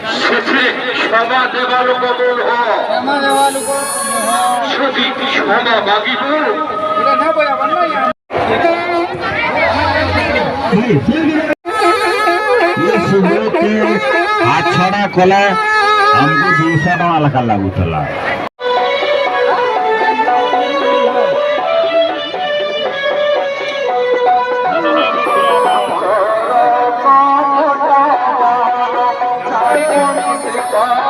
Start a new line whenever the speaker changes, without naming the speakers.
क्षमा देवालु को बोल हो क्षमा देवालु को श्रुति क्षमा बागी बोल इधर ना बोला बनना यार ये सुबह के हाथ छड़ा कला हमको 200 टका लगा लागू चला Oh